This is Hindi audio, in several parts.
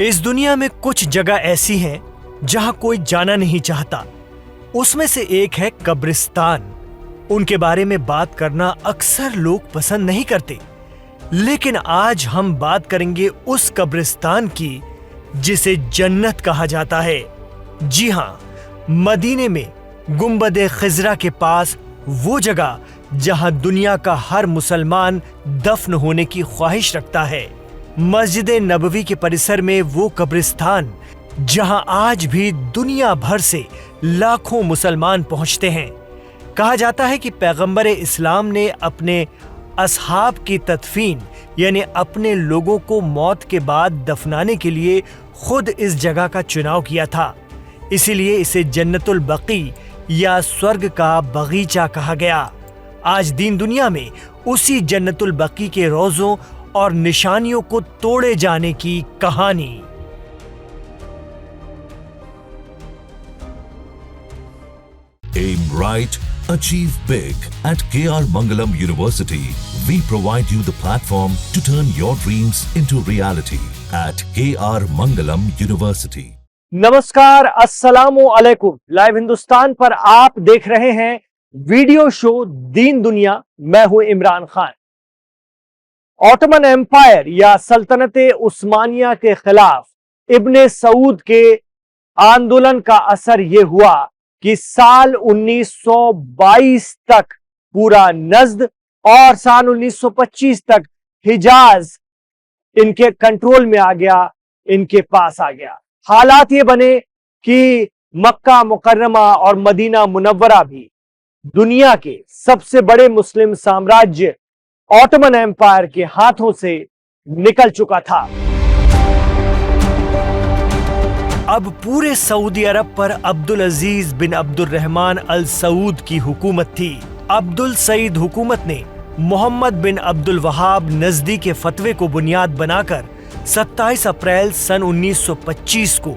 इस दुनिया में कुछ जगह ऐसी हैं जहां कोई जाना नहीं चाहता। उसमें से एक है कब्रिस्तान। उनके बारे में बात करना अक्सर लोग पसंद नहीं करते, लेकिन आज हम बात करेंगे उस कब्रिस्तान की जिसे जन्नत कहा जाता है। जी हां, मदीने में गुंबद खिजरा के पास वो जगह जहां दुनिया का हर मुसलमान दफन होने की ख्वाहिश रखता है। मस्जिद नबवी के परिसर में वो कब्रिस्तान जहां आज भी दुनिया भर से लाखों मुसलमान पहुंचते हैं। कहा जाता है कि पैगंबर इस्लाम ने अपने असहाब की तदफीन यानी अपने लोगों को मौत के बाद दफनाने के लिए खुद इस जगह का चुनाव किया था। इसीलिए इसे जन्नतुल बकी या स्वर्ग का बगीचा कहा गया। आज दीन दुनिया में उसी जन्नतुल बकी के रोजों और निशानियों को तोड़े जाने की कहानी। Aim right, achieve big. At KR Mangalam University, we provide you the platform to turn your dreams into reality. At KR Mangalam University. नमस्कार, अस्सलामु अलैकुम। लाइव हिंदुस्तान पर आप देख रहे हैं वीडियो शो दीन दुनिया। मैं हूं इमरान खान। ऑटोमन एम्पायर या सल्तनते उस्मानिया के खिलाफ इब्ने सऊद के आंदोलन का असर यह हुआ कि साल 1922 तक पूरा नज्द और साल 1925 तक हिजाज इनके कंट्रोल में आ गया, इनके पास आ गया। हालात ये बने कि मक्का मुकर्रमा और मदीना मुनव्वरा भी दुनिया के सबसे बड़े मुस्लिम साम्राज्य ऑटोमन एम्पायर के हाथों से निकल चुका था। अब पूरे सऊदी अरब पर अब्दुल अजीज बिन अब्दुल रहमान अल सऊद की हुकूमत थी। अब्दुल सईद हुकूमत ने मोहम्मद बिन अब्दुल वहाब नजदी के फतवे को बुनियाद बनाकर 27 अप्रैल सन 1925 को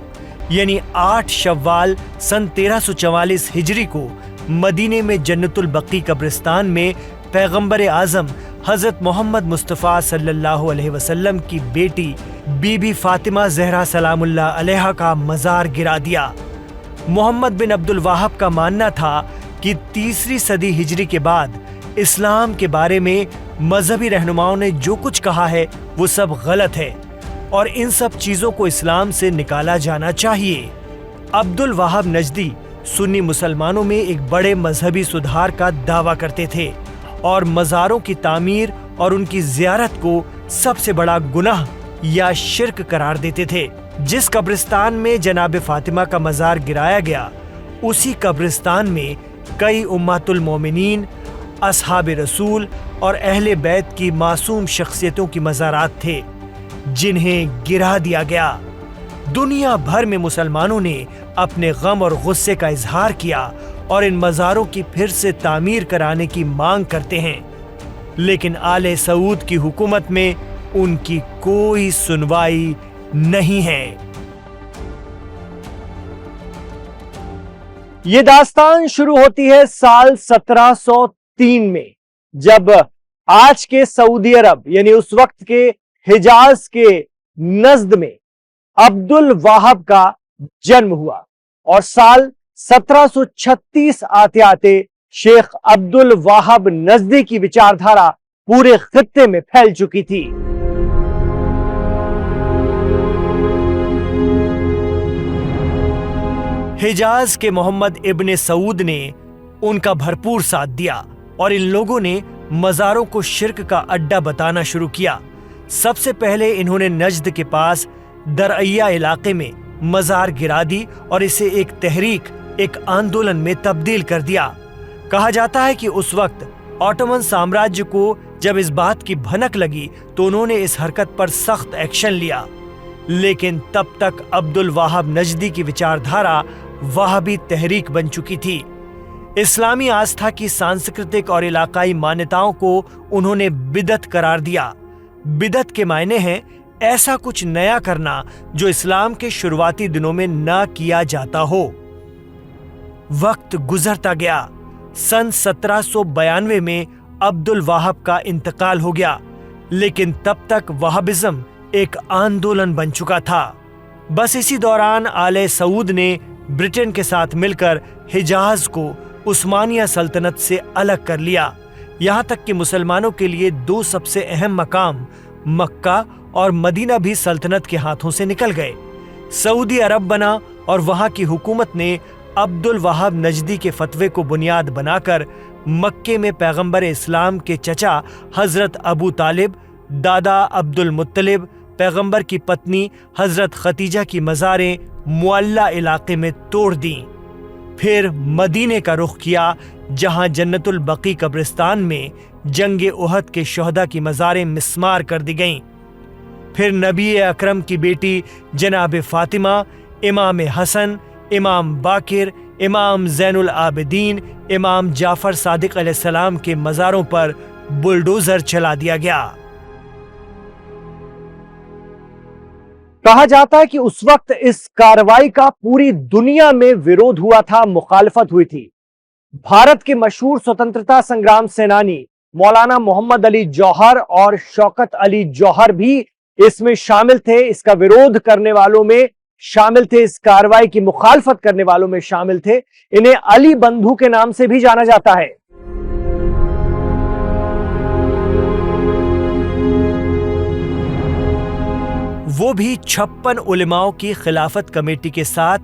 यानी 8 शव्वाल सन 1344 हिजरी को मदीने में जन्नतुल बकी कब्रिस्तान में पैगंबर आजम हजरत मोहम्मद मुस्तफ़ा सल्लल्लाहु अलैहि वसल्लम की बेटी बीबी फातिमा ज़हरा सलामुल्लाह अलैहा का मज़ार गिरा दिया। मोहम्मद बिन अब्दुल वाहब का मानना था कि 3री सदी हिजरी के बाद इस्लाम के बारे में मजहबी रहनुमाओं ने जो कुछ कहा है वो सब गलत है और इन सब चीजों को इस्लाम से निकाला जाना चाहिए। अब्दुल वाहब नजदी सुन्नी मुसलमानों में एक बड़े मजहबी सुधार का दावा करते थे और मज़ारों की तामीर और उनकी ज़ियारत को सबसे बड़ा गुनाह या शिर्क करार देते थे। जिस कब्रिस्तान में जनाब फातिमा का मज़ार गिराया गया, उसी कब्रिस्तान में कई उम्मतुल मोमिनीन, असहाब रसूल और अहले बैत की मासूम शख्सियतों की मज़ारात थे जिन्हें गिरा दिया गया। दुनिया भर में मुसलमानों ने अपने गम और गुस्से का इजहार किया और इन मज़ारों की फिर से तामीर कराने की मांग करते हैं, लेकिन आले सऊद की हुकूमत में उनकी कोई सुनवाई नहीं है। ये दास्तान शुरू होती है साल 1703 में, जब आज के सऊदी अरब यानी उस वक्त के हिजाज के नज्द में अब्दुल वाहब का जन्म हुआ और साल 1736 आते आते शेख अब्दुल वाहब नजदी की विचारधारा पूरे खित्ते में फैल चुकी थी। हिजाज के मोहम्मद इब्ने सऊद ने उनका भरपूर साथ दिया और इन लोगों ने मज़ारों को शिर्क का अड्डा बताना शुरू किया। सबसे पहले इन्होंने नज्द के पास दरअया इलाके में मज़ार गिरा दी और इसे एक तहरीक, एक आंदोलन में तब्दील कर दिया। कहा जाता है कि उस वक्त ऑटोमन साम्राज्य को जब इस बात की भनक लगी तो उन्होंने इस हरकत पर सख्त एक्शन लिया, लेकिन तब तक अब्दुल वाहब नजदी की विचारधारा वहाबी तहरीक बन चुकी थी। इस्लामी आस्था की सांस्कृतिक और इलाकाई मान्यताओं को उन्होंने बिदत करार दिया। बिदत के मायने हैं ऐसा कुछ नया करना जो इस्लाम के शुरुआती दिनों में न किया जाता हो। वक्त गुजरता गया। सन 1792 में अब्दुल वाहब का इंतकाल हो गया, लेकिन तब तक वहाबिज्म एक आंदोलन बन चुका था। बस इसी दौरान आले सऊद ने ब्रिटेन के साथ मिलकर हिजाज को उस्मानिया सल्तनत से अलग कर लिया। यहाँ तक कि मुसलमानों के लिए दो सबसे अहम मकाम मक्का और मदीना भी सल्तनत के हाथों से निकल गए। सऊदी अरब बना और वहां की हुकूमत ने अब्दुल वहाब नजदी के फतवे को बुनियाद बनाकर मक्के में पैगंबर इस्लाम के चचा हजरत अबू तालिब, दादा अब्दुल मुत्तलिब, पैगंबर की पत्नी हजरत खतीजा की मज़ारें मुअल्ला इलाके में तोड़ दी। फिर मदीने का रुख किया, जहां जन्नतुल बकी कब्रिस्तान में जंगे उहद के शोहदा की मज़ारें मिस्मार कर दी गईं। फिर नबी अकरम की बेटी जनाब फातिमा, इमाम हसन, इमाम बाकिर, इमाम ज़ैनुल आबिदीन, इमाम जाफर सादिक अलैहिस्सलाम के मज़ारों पर बुलडोजर चला दिया गया। कहा जाता है कि उस वक्त इस कार्रवाई का पूरी दुनिया में विरोध हुआ था, मुखालफत हुई थी। भारत के मशहूर स्वतंत्रता संग्राम सेनानी मौलाना मोहम्मद अली जौहर और शौकत अली जौहर भी इसमें शामिल थे, इसका विरोध करने वालों में शामिल थे, इस कार्रवाई की मुखालफत करने वालों में शामिल थे। इन्हें अली बंधु के नाम से भी जाना जाता है। वो भी 56 उलेमाओं की खिलाफत कमेटी के साथ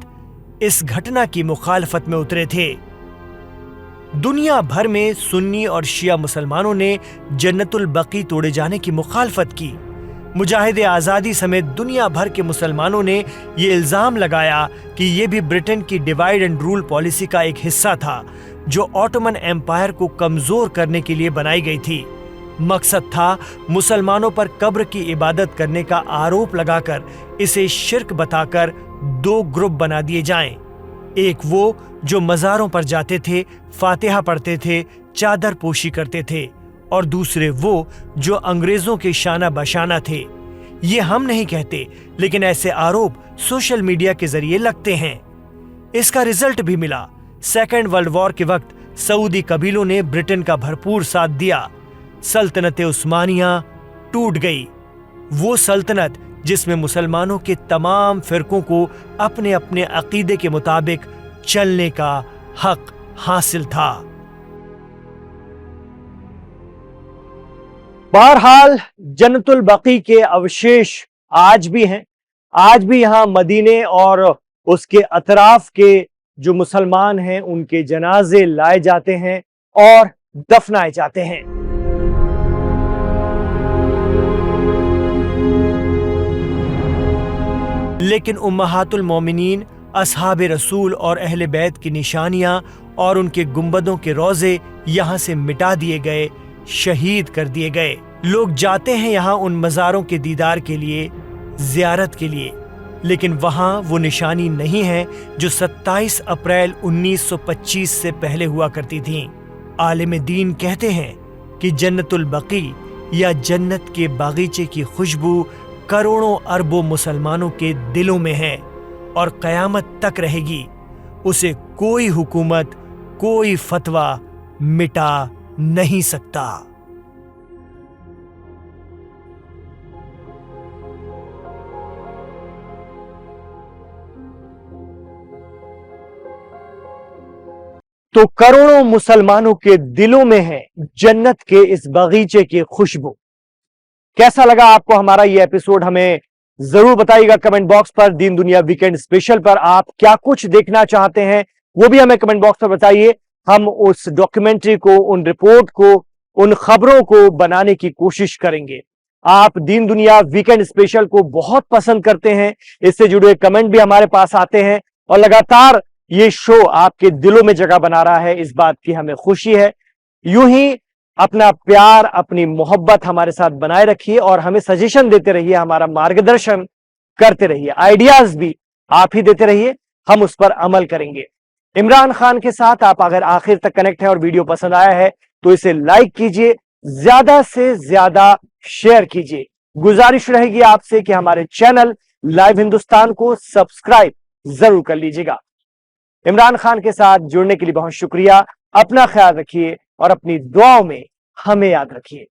इस घटना की मुखालफत में उतरे थे। दुनिया भर में सुन्नी और शिया मुसलमानों ने जन्नतुल बकी तोड़े जाने की मुखालफत की। मुजाहिदे आज़ादी समेत दुनिया भर के मुसलमानों ने ये इल्ज़ाम लगाया कि ये भी ब्रिटेन की डिवाइड एंड रूल पॉलिसी का एक हिस्सा था, जो ऑटोमन एम्पायर को कमज़ोर करने के लिए बनाई गई थी। मकसद था मुसलमानों पर कब्र की इबादत करने का आरोप लगाकर इसे शिर्क बताकर दो ग्रुप बना दिए जाएं। एक वो जो मज़ारों पर जाते थे, फातिहा पढ़ते थे, चादर पोशी करते थे, और दूसरे वो जो अंग्रेजों के शाना बशाना थे। ये हम नहीं कहते, लेकिन ऐसे आरोप सोशल मीडिया के जरिए लगते हैं। इसका रिजल्ट भी मिला। सेकेंड वर्ल्ड वॉर के वक्त सऊदी कबीलों ने ब्रिटेन का भरपूर साथ दिया। सल्तनत उस्मानिया टूट गई, वो सल्तनत जिसमें मुसलमानों के तमाम फिरकों को अपने अपने अकीदे के मुताबिक चलने का हक हासिल था। बहरहाल जन्नतुल बकी के अवशेष आज भी हैं। आज भी यहां मदीने और उसके अतराफ के जो मुसलमान हैं उनके जनाजे लाए जाते हैं और दफनाए जाते हैं। लेकिन उम्महातुल मोमिनीन, असहाबे रसूल और अहले बैत की निशानियां और उनके गुंबदों के रोजे यहां से मिटा दिए गए, शहीद कर दिए गए। लोग जाते हैं यहां उन मज़ारों के दीदार के लिए, ज़ियारत के लिए, लेकिन वहां वो निशानी नहीं है जो 27 अप्रैल 1925 से पहले हुआ करती थी। आलिम दीन कहते हैं कि जन्नतुल बकी या जन्नत के बागीचे की खुशबू करोड़ों अरबों मुसलमानों के दिलों में है और क़यामत तक रहेगी। उसे कोई हुकूमत, कोई फतवा मिटा नहीं सकता। तो करोड़ों मुसलमानों के दिलों में है जन्नत के इस बगीचे की खुशबू। कैसा लगा आपको हमारा ये एपिसोड? हमें जरूर बताइएगा कमेंट बॉक्स पर। दीन दुनिया वीकेंड स्पेशल पर आप क्या कुछ देखना चाहते हैं वो भी हमें कमेंट बॉक्स पर बताइए। हम उस डॉक्यूमेंट्री को, उन रिपोर्ट को, उन खबरों को बनाने की कोशिश करेंगे। आप दीन दुनिया वीकेंड स्पेशल को बहुत पसंद करते हैं, इससे जुड़े कमेंट भी हमारे पास आते हैं और लगातार ये शो आपके दिलों में जगह बना रहा है, इस बात की हमें खुशी है। यूं ही अपना प्यार, अपनी मोहब्बत हमारे साथ बनाए रखिए और हमें सजेशन देते रहिए, हमारा मार्गदर्शन करते रहिए, आइडियाज भी आप ही देते रहिए, हम उस पर अमल करेंगे। इमरान खान के साथ आप अगर आखिर तक कनेक्ट है और वीडियो पसंद आया है तो इसे लाइक कीजिए, ज्यादा से ज्यादा शेयर कीजिए। गुजारिश रहेगी आपसे कि हमारे चैनल लाइव हिंदुस्तान को सब्सक्राइब जरूर कर लीजिएगा। इमरान खान के साथ जुड़ने के लिए बहुत शुक्रिया। अपना ख्याल रखिए और अपनी दुआओं में हमें याद रखिए।